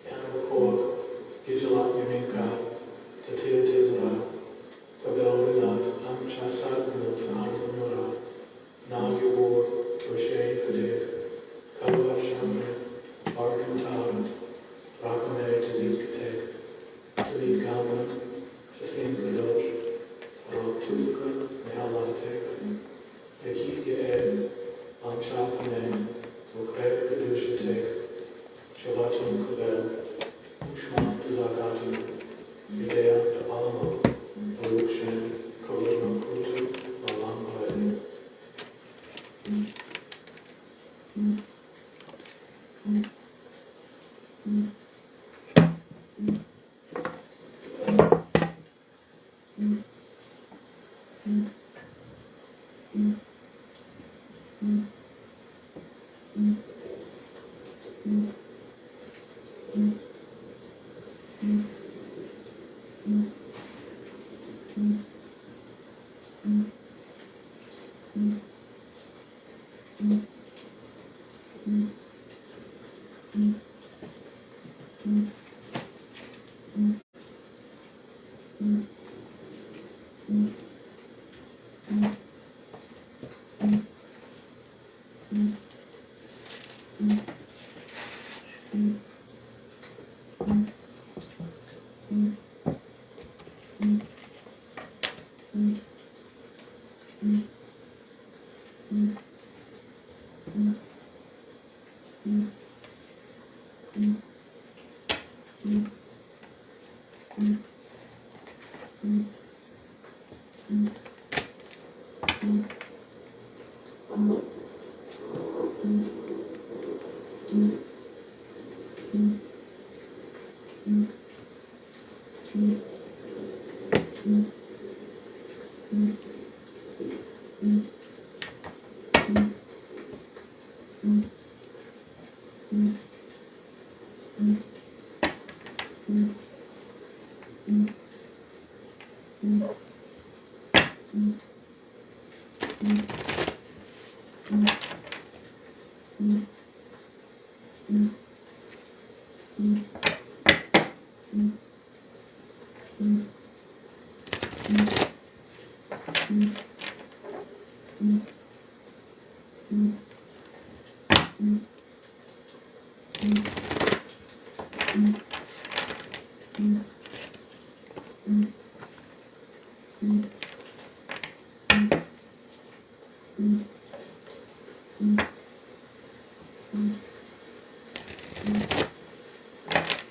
Yanabakor, Gijalat Yaminka, Tatia Tizra, Kabel Ridat, Amcha Sadhanu, Tahanamura, Nagyabor, Toshe Kadev, Kalva Shamir, Argan Tara, Rakame Tazit Katek, Talit Gama, Jasim Kadosh, Arok Tulka, Mehalateka, Yakit Yaed, Amcha Pane, Ukre Kadusha Tek, Shavatum Kabel, Ushma Tuzakatu, Yudea Tapalamo, Barukshin, Koloma Kutu, Malam Hoed.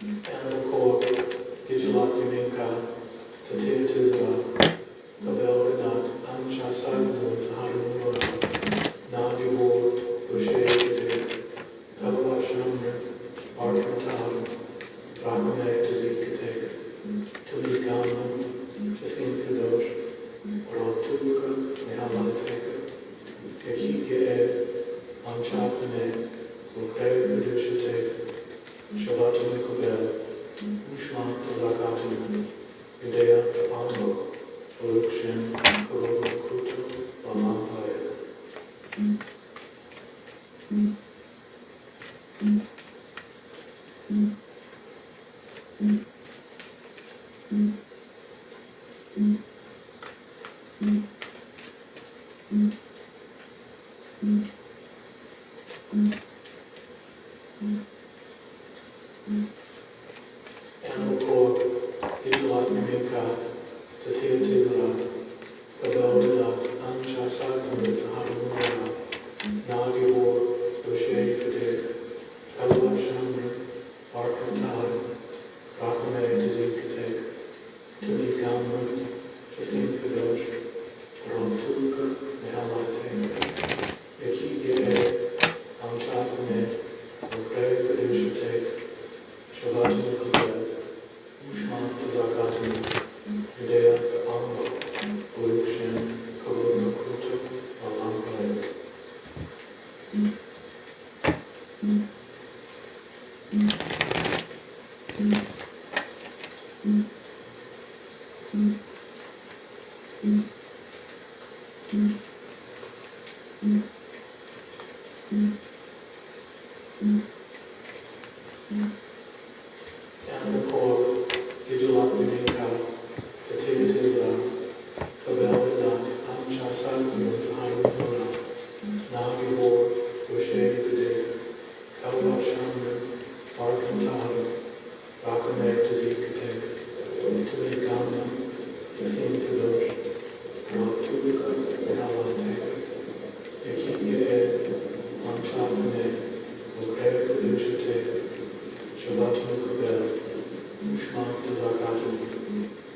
Yanabakor, Gijalat Yaminka, Tatia Tizra, Kabel Ridat, Amcha Sadhanu, Tahanamura, Nagyabor, Toshe Kadev, Kalva Shamir, Argan Tara, Rakame Tazit Katek, Talit Gama, Jasim Kadosh, Arok Tulka, Mehalateka, Yakit Yaed, Amcha Pane, Ukre Kadusha Tek, Shavatum Kabel, Ushma Tuzakatu, Yudea Tapalamo, Barukshin, Koloma Kutu, Malam Hoed. Yanabakor, Gijalat Yaminka, Tatia Tizra, Kabel Ridat, Amcha Sadhanu, Tahanamura, Nagyabor, Toshe Kadev, Kalva Shamir, Argan Tara, Rakame Tazit Katek, Talit Gama, Jasim Kadosh, Arok Tulka, Mehalateka, Yakit Yaed, Amcha Yanakor, Ijalak Vinenka, Tatiyatila, Kavelina, Amchasagnu, Tahanuna, Nagibor, Ushe Pide, Kalvashamnu, Arkantaru, Rakame Tazikate, Tuligana, Tasim Kadosh, Raktuka, Nalateka, Yakiyed, Amchapane, Ukre Kadushate, Shabbatnu Kabel, Ushmat Zakatu,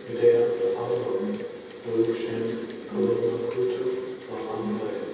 Medea Alma, Urushen, Kaluma Kutu, Malamaya.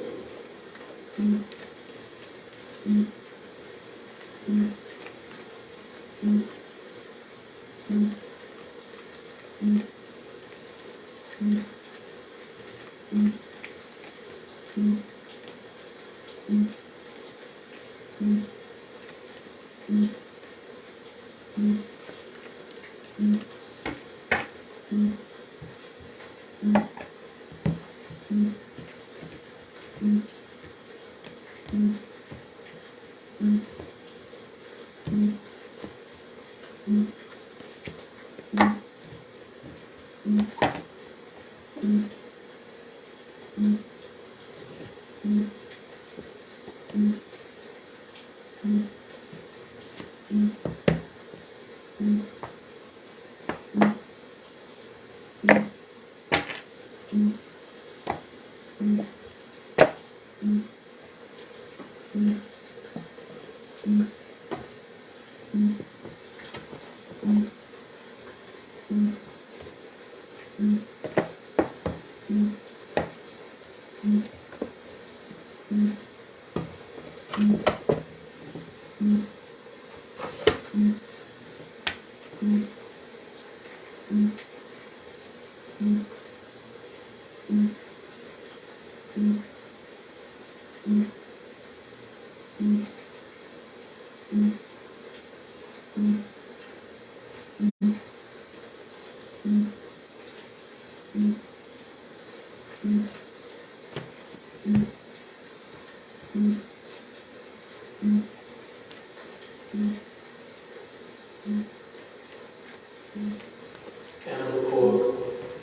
Kanabakor,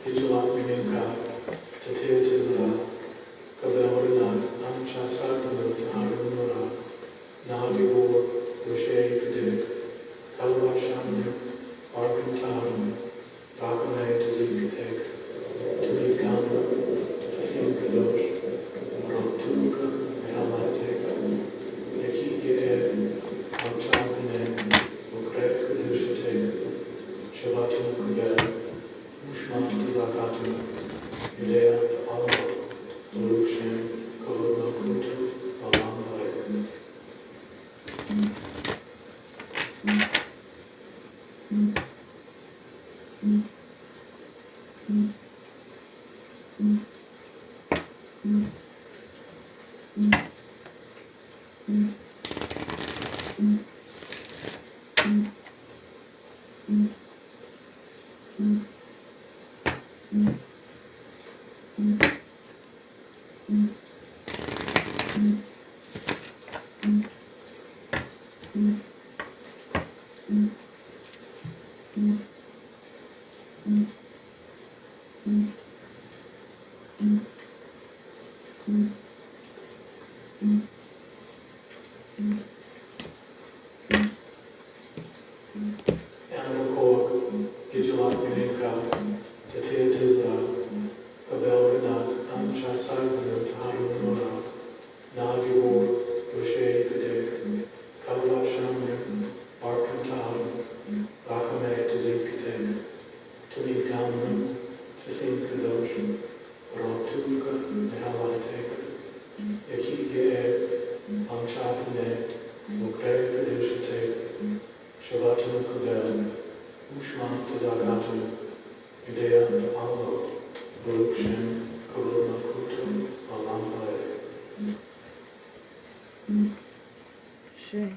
Ijalak Vinenka, Tatiyatila, Kavelina, Amchasagnu, Tahanuna, Nagibor, Ushe Pide, Kalvashamnu, Arkantaru, Rakame Tazikate, Tuligana, Tasim Kadosh, Raktuka, Nalateka, Yakiyed, Amchapane, Ukre Kadushate, Shabbatnu Kubel, Ushmat Zakatu, Medea Alma, Urushen, Kaluma Kutu, Malamaya. Yanabakor, Ijalak Vinenka, Tatiyatila, Kavelina, Amchasagnu, Tahanuna, Nagibor, Ushe Pide, Kalvashamnu, Arkantaru, Rakame Tazikate, Tuligana, Tasim Kadosh, Raktuka, Nalateka, Yakiyed, Amchapane, Ukre Kadushate, Shabbatnu Kubel, Ushman Tazagatu, Medea Alma, Urushen, Kaluma Kutu, Malamaya. Sure.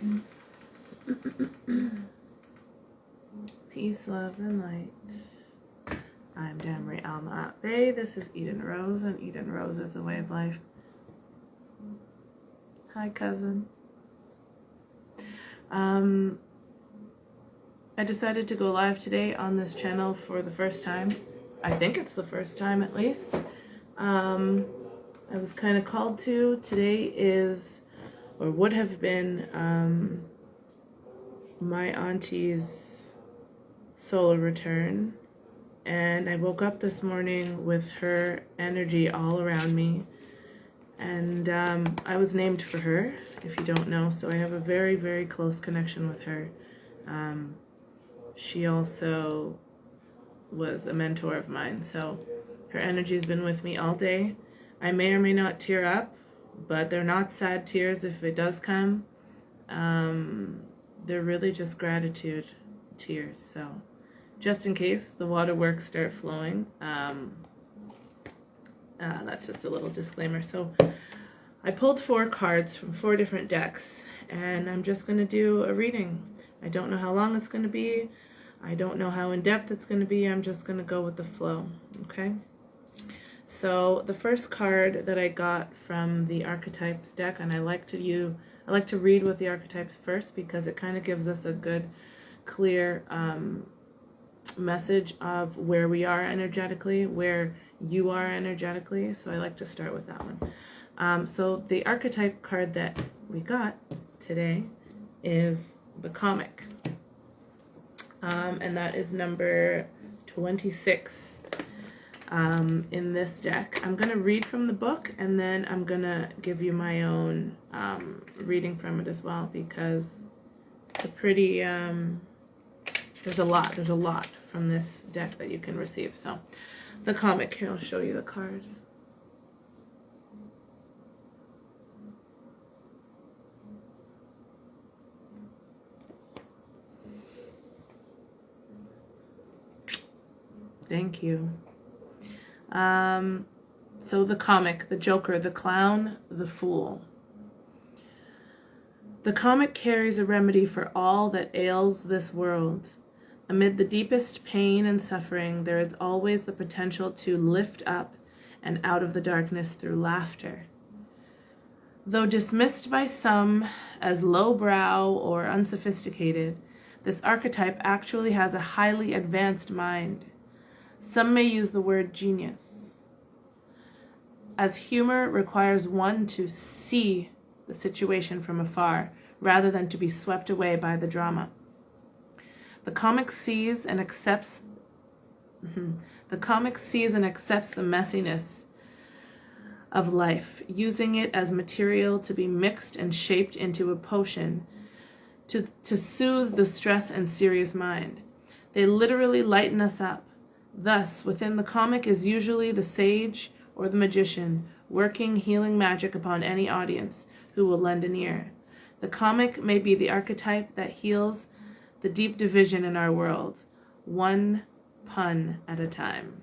Peace, love, and light. I'm Damri Alma Bay. This is Eden Rose, and Eden Rose is the way of life. Hi, cousin. I decided to go live today on this channel for the first time. I think it's the first time at least. I was kind of called to. Today is, or would have been, my auntie's solar return. And I woke up this morning with her energy all around me. And I was named for her, if you don't know, so I have a very, very close connection with her. She also was a mentor of mine, so her energy has been with me all day. I may or may not tear up, but they're not sad tears if it does come. They're really just gratitude tears, so just in case the waterworks start flowing, that's just a little disclaimer. So I pulled 4 cards from 4 different decks, and I'm just going to do a reading. I don't know how long it's going to be. I don't know how in-depth it's going to be. I'm just going to go with the flow, okay? So the first card that I got from the Archetypes deck, and I like to read with the archetypes first because it kind of gives us a good, clear message of where we are energetically, where you are energetically. So I like to start with that one. So the archetype card that we got today is the comic. And that is number 26 in this deck. I'm going to read from the book, and then I'm going to give you my own reading from it as well, because it's a pretty, there's a lot from this deck that you can receive. So the comic, here, I'll show you the card. Thank you. So the comic, the Joker, the clown, the fool. The comic carries a remedy for all that ails this world. Amid the deepest pain and suffering, there is always the potential to lift up and out of the darkness through laughter. Though dismissed by some as lowbrow or unsophisticated, this archetype actually has a highly advanced mind. Some may use the word genius, as humor requires one to see the situation from afar rather than to be swept away by the drama. The comic sees and accepts the messiness of life, using it as material to be mixed and shaped into a potion to soothe the stress and serious mind. They literally lighten us up. Thus, within the comic is usually the sage or the magician working healing magic upon any audience who will lend an ear. The comic may be the archetype that heals the deep division in our world, one pun at a time.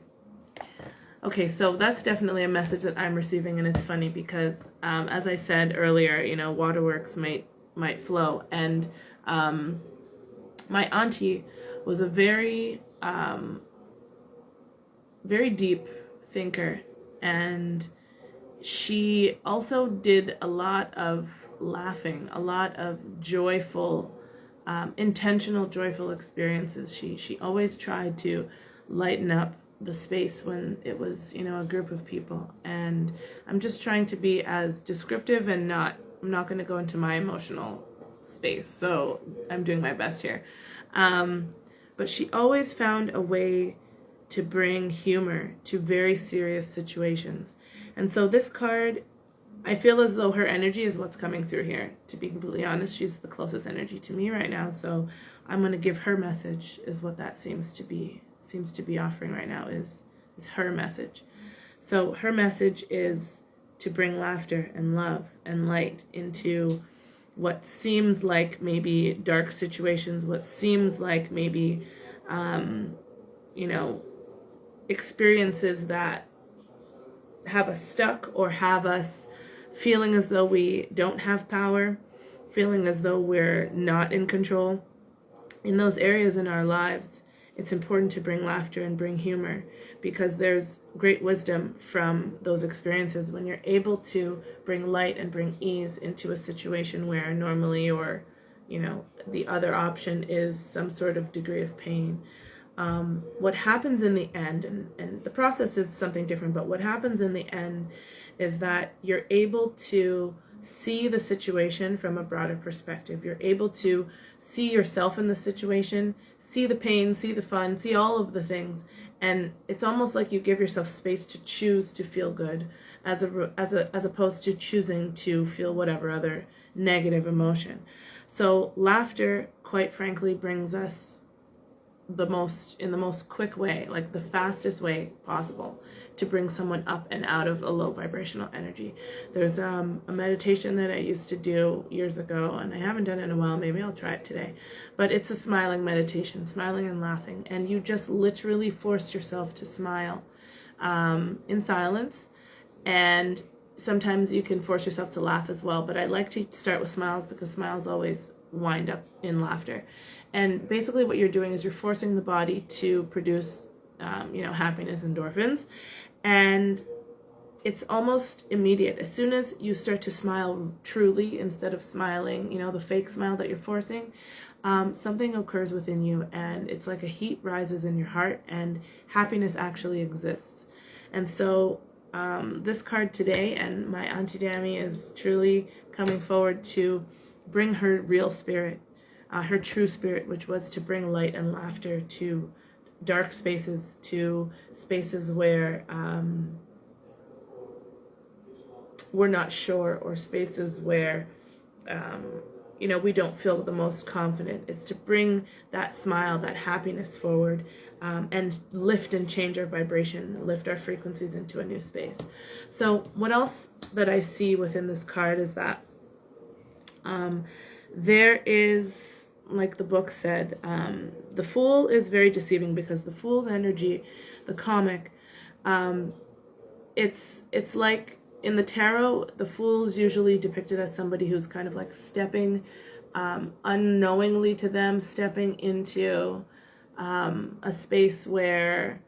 Okay, so that's definitely a message that I'm receiving, and it's funny because, as I said earlier, you know, waterworks might flow, and my auntie was a very deep thinker, and she also did a lot of laughing, a lot of joyful, intentional joyful experiences. She always tried to lighten up the space when it was, you know, a group of people. And I'm just trying to be as descriptive and I'm not going to go into my emotional space. So I'm doing my best here. But she always found a way to bring humor to very serious situations. And so this card, I feel as though her energy is what's coming through here. To be completely honest, she's the closest energy to me right now. So I'm going to give her message, is what that seems to be offering right now, is her message. So her message is to bring laughter and love and light into what seems like maybe dark situations, what seems like maybe, you know, experiences that have us stuck or have us feeling as though we don't have power, feeling as though we're not in control. In those areas in our lives, it's important to bring laughter and bring humor, because there's great wisdom from those experiences when you're able to bring light and bring ease into a situation where normally, or the other option is some sort of degree of pain. What happens in the end, and the process is something different, but what happens in the end is that you're able to see the situation from a broader perspective. You're able to see yourself in the situation, see the pain, see the fun, see all of the things, and it's almost like you give yourself space to choose to feel good, as opposed to choosing to feel whatever other negative emotion. So laughter, quite frankly, brings us in the most quick way, like the fastest way possible, to bring someone up and out of a low vibrational energy. There's a meditation that I used to do years ago, and I haven't done it in a while. Maybe I'll try it today. But it's a smiling meditation, smiling and laughing, and you just literally force yourself to smile in silence. And sometimes you can force yourself to laugh as well, but I like to start with smiles because smiles always wind up in laughter. And basically what you're doing is you're forcing the body to produce happiness, endorphins, and it's almost immediate. As soon as you start to smile truly, instead of smiling, the fake smile that you're forcing, something occurs within you, and it's like a heat rises in your heart, and happiness actually exists. And so this card today, and my Auntie Dami is truly coming forward to bring her real spirit, her true spirit, which was to bring light and laughter to dark spaces, to spaces where we're not sure, or spaces where we don't feel the most confident. It's to bring that smile, that happiness forward, and lift and change our vibration, lift our frequencies into a new space. So what else that I see within this card is that there is, like the book said, the Fool is very deceiving, because the Fool's energy, the comic, it's like in the tarot, the Fool is usually depicted as somebody who's kind of like stepping, unknowingly to them, stepping into a space where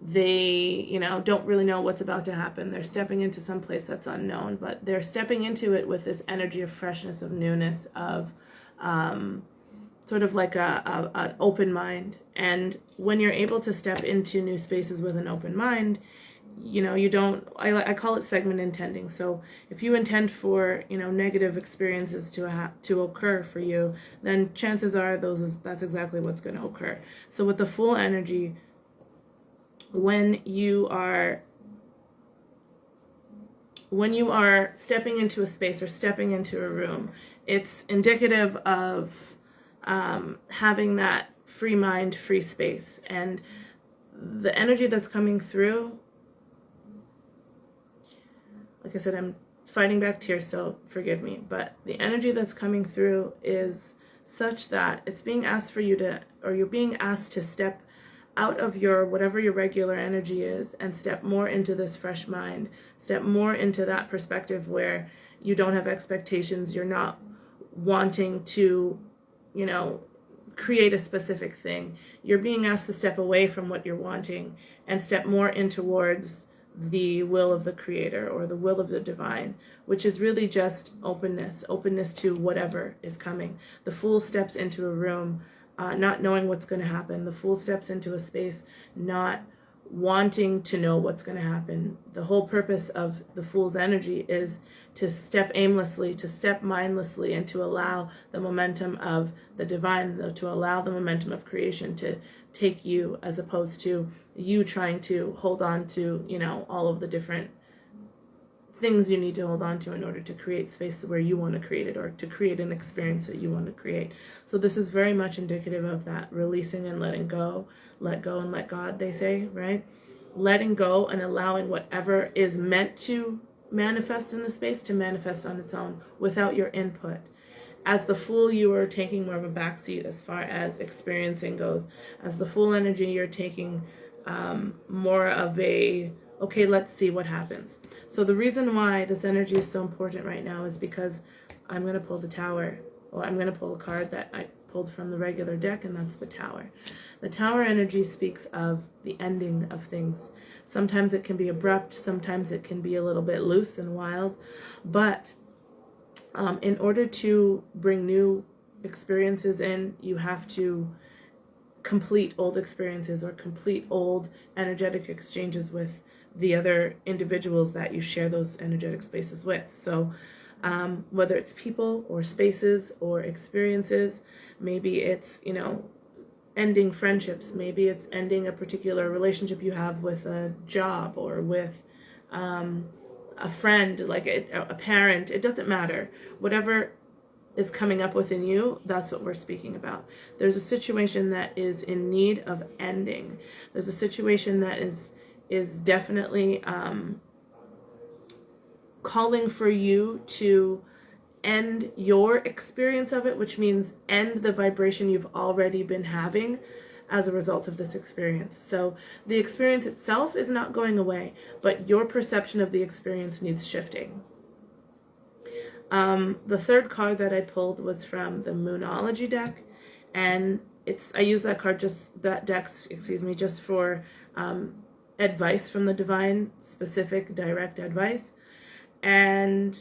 they, don't really know what's about to happen. They're stepping into some place that's unknown, but they're stepping into it with this energy of freshness, of newness, of sort of like an open mind. And when you're able to step into new spaces with an open mind, you don't, I call it segment intending. So if you intend for, negative experiences to occur for you, then chances are that's exactly what's going to occur. So with the Fool energy, when you are stepping into a space or stepping into a room, it's indicative of having that free mind, free space. And the energy that's coming through, like I said, I'm fighting back tears, so forgive me, but the energy that's coming through is such that it's being asked for you to, or you're being asked to step out of your, whatever your regular energy is, and step more into this fresh mind, step more into that perspective where you don't have expectations, you're not wanting to, create a specific thing. You're being asked to step away from what you're wanting and step more in towards the will of the Creator, or the will of the divine, which is really just openness to whatever is coming. The Fool steps into a room not knowing what's going to happen. The Fool steps into a space not wanting to know what's going to happen. The whole purpose of the Fool's energy is to step aimlessly, to step mindlessly, and to allow the momentum of the divine, to allow the momentum of creation to take you, as opposed to you trying to hold on to, all of the different things you need to hold on to in order to create space where you want to create it, or to create an experience that you want to create. So this is very much indicative of that releasing and letting go. Let go and let God, they say, right? Letting go and allowing whatever is meant to manifest in the space to manifest on its own without your input. As the Fool, you are taking more of a backseat as far as experiencing goes. As the Fool energy, you're taking more of a, okay, let's see what happens. So the reason why this energy is so important right now is because I'm going to pull the Tower, or I'm going to pull a card that I pulled from the regular deck, and that's the Tower. The Tower energy speaks of the ending of things. Sometimes it can be abrupt, sometimes it can be a little bit loose and wild, but in order to bring new experiences in, you have to complete old experiences or complete old energetic exchanges with the other individuals that you share those energetic spaces with. So whether it's people or spaces or experiences, maybe it's, ending friendships, maybe it's ending a particular relationship you have with a job or with a friend, like a parent. It doesn't matter. Whatever is coming up within you, that's what we're speaking about. There's a situation that is in need of ending. There's a situation that is definitely calling for you to end your experience of it, which means end the vibration you've already been having as a result of this experience. So the experience itself is not going away, but your perception of the experience needs shifting. The third card that I pulled was from the Moonology deck, and I use that card just for advice from the divine, specific, direct advice. And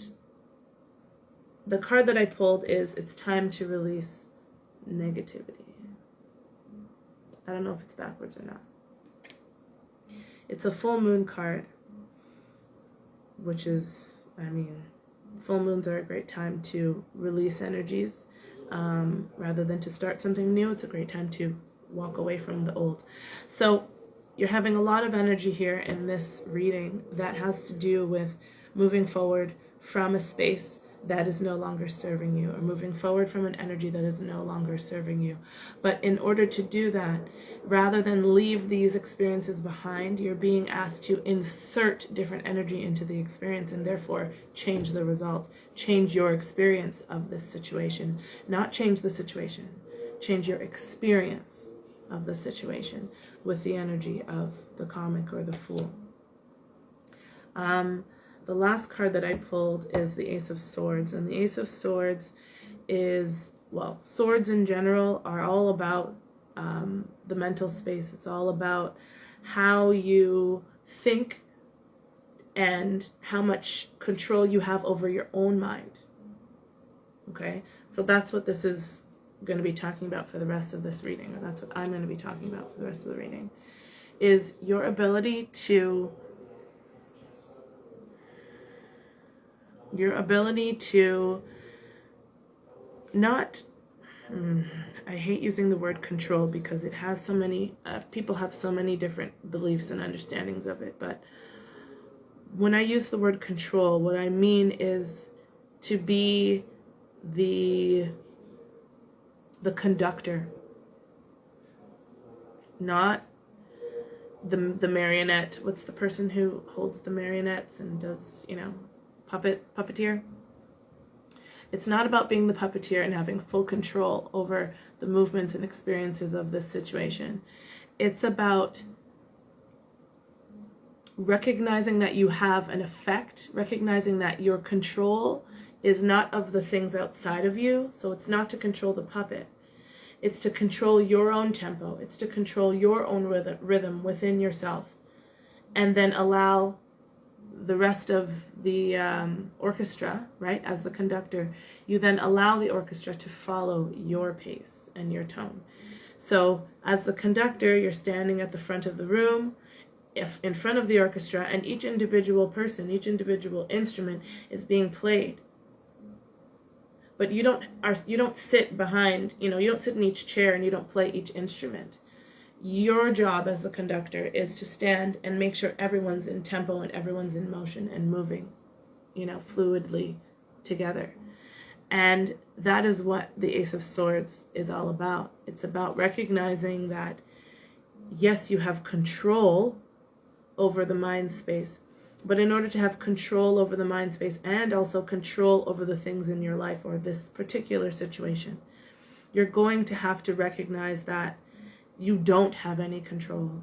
the card that I pulled is It's Time to Release Negativity. I don't know if it's backwards or not. It's a full moon card, which is, full moons are a great time to release energies. Rather than to start something new, it's a great time to walk away from the old. So you're having a lot of energy here in this reading that has to do with moving forward from a space that is no longer serving you, or moving forward from an energy that is no longer serving you. But in order to do that, rather than leave these experiences behind, you're being asked to insert different energy into the experience and therefore change the result, change your experience of this situation. Not change the situation, change your experience of the situation with the energy of the Comic or the Fool. The last card that I pulled is the Ace of Swords, and the Ace of Swords is, swords in general are all about the mental space. It's all about how you think and how much control you have over your own mind. Okay, so that's what this is going to be talking about for the rest of this reading, or that's what I'm going to be talking about for the rest of the reading, is your ability to not, I hate using the word control because it has so many, people have so many different beliefs and understandings of it, but when I use the word control, what I mean is to be the conductor, not the marionette. What's the person who holds the marionettes and does, puppeteer? It's not about being the puppeteer and having full control over the movements and experiences of this situation. It's about recognizing that you have an effect, recognizing that your control is not of the things outside of you. So it's not to control the puppet. It's to control your own tempo. It's to control your own rhythm within yourself, and then allow the rest of the orchestra, right, as the conductor, you then allow the orchestra to follow your pace and your tone. So as the conductor, you're standing at the front of the room, in front of the orchestra, and each individual person, each individual instrument is being played. But you don't sit behind, you don't sit in each chair and you don't play each instrument. Your job as the conductor is to stand and make sure everyone's in tempo and everyone's in motion and moving, fluidly together. And that is what the Ace of Swords is all about. It's about recognizing that, yes, you have control over the mind space, but in order to have control over the mind space and also control over the things in your life or this particular situation, you're going to have to recognize that you don't have any control.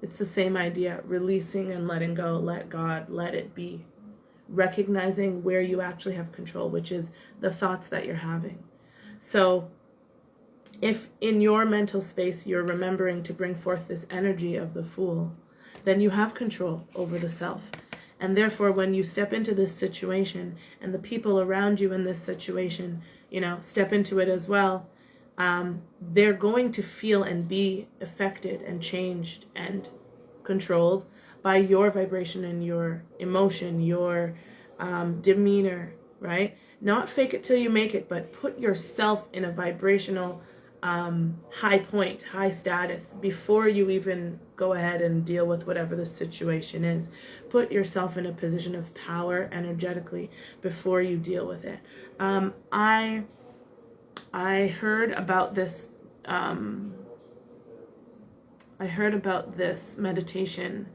It's the same idea, releasing and letting go, let God, let it be. Recognizing where you actually have control, which is the thoughts that you're having. So If in your mental space you're remembering to bring forth this energy of the Fool, then you have control over the self. And therefore, when you step into this situation and the people around you in this situation, step into it as well, they're going to feel and be affected and changed and controlled by your vibration and your emotion, your demeanor, right? Not fake it till you make it, but put yourself in a vibrational high point, high status before you even go ahead and deal with whatever the situation is. Put yourself in a position of power energetically before you deal with it. I heard about this. I heard about this meditation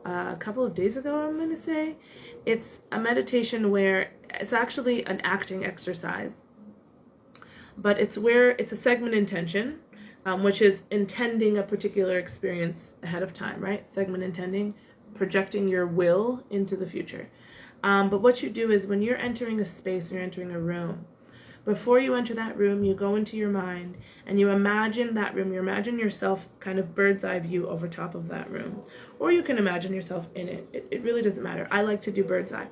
a couple of days ago, I'm going to say. It's a meditation where it's actually an acting exercise, but it's a segment intention, which is intending a particular experience ahead of time, right? Segment intending, projecting your will into the future. But what you do is when you're entering a space, you're entering a room, before you enter that room, you go into your mind and you imagine that room. You imagine yourself kind of bird's eye view over top of that room. Or you can imagine yourself in it. It really doesn't matter. I like to do bird's eye.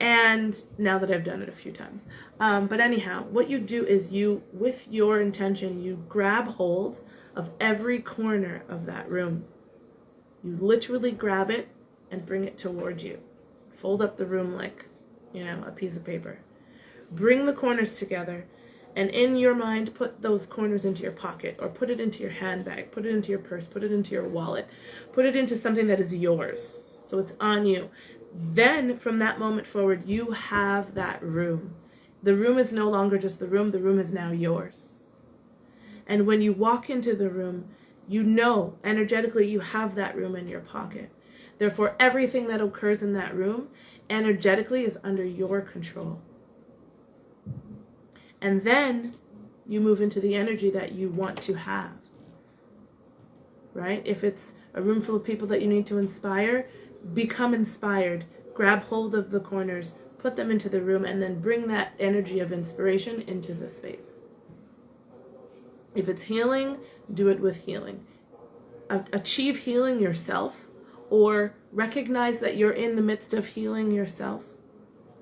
And now that I've done it a few times. But anyhow, what you do is with your intention, you grab hold of every corner of that room. You literally grab it and bring it towards you. Fold up the room like, a piece of paper. Bring the corners together, and in your mind, put those corners into your pocket, or put it into your handbag, put it into your purse, put it into your wallet, put it into something that is yours, so it's on you. Then, from that moment forward, you have that room. The room is no longer just the room is now yours. And when you walk into the room, energetically you have that room in your pocket. Therefore, everything that occurs in that room, energetically, is under your control. And then you move into the energy that you want to have, right? If it's a room full of people that you need to inspire, become inspired. Grab hold of the corners, put them into the room, and then bring that energy of inspiration into the space. If it's healing, do it with healing. Achieve healing yourself, or recognize that you're in the midst of healing yourself,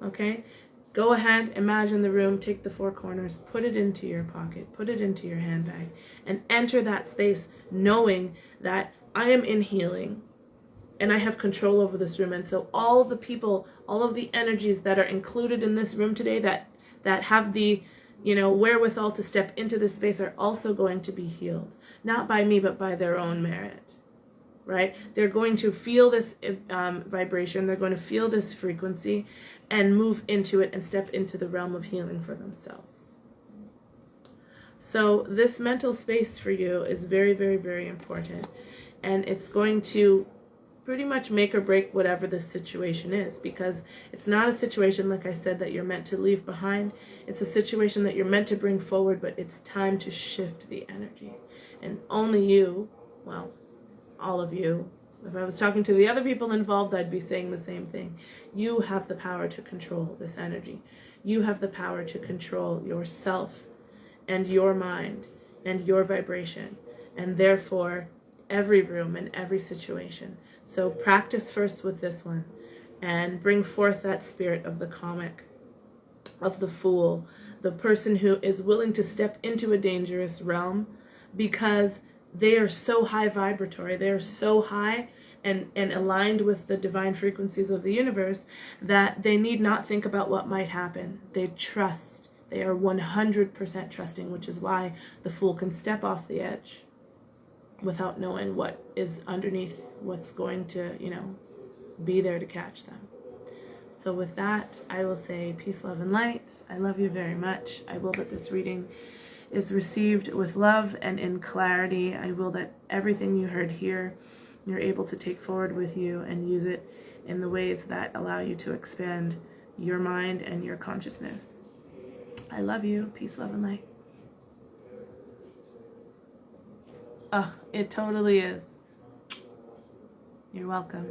okay? Go ahead, imagine the room, take the four corners, put it into your pocket, put it into your handbag, and enter that space knowing that I am in healing and I have control over this room. And so all of the people, all of the energies that are included in this room today that have the wherewithal to step into this space are also going to be healed. Not by me, but by their own merit. Right? They're going to feel this vibration, they're going to feel this frequency and move into it and step into the realm of healing for themselves. So this mental space for you is very, very, very important. And it's going to pretty much make or break whatever this situation is, because it's not a situation, like I said, that you're meant to leave behind. It's a situation that you're meant to bring forward, but it's time to shift the energy. And only you, all of you, if I was talking to the other people involved, I'd be saying the same thing. You have the power to control this energy. You have the power to control yourself and your mind and your vibration, and therefore every room and every situation. So practice first with this one and bring forth that spirit of the comic, of the fool, the person who is willing to step into a dangerous realm because they are so high vibratory, they are so high and aligned with the divine frequencies of the universe that they need not think about what might happen. They trust. They are 100% trusting, which is why the fool can step off the edge without knowing what is underneath, what's going to, be there to catch them. So with that, I will say peace, love, and light. I love you very much. I will that this reading is received with love and in clarity. I will that everything you heard here, you're able to take forward with you and use it in the ways that allow you to expand your mind and your consciousness. I love you. Peace, love, and light. Oh, it totally is. You're welcome.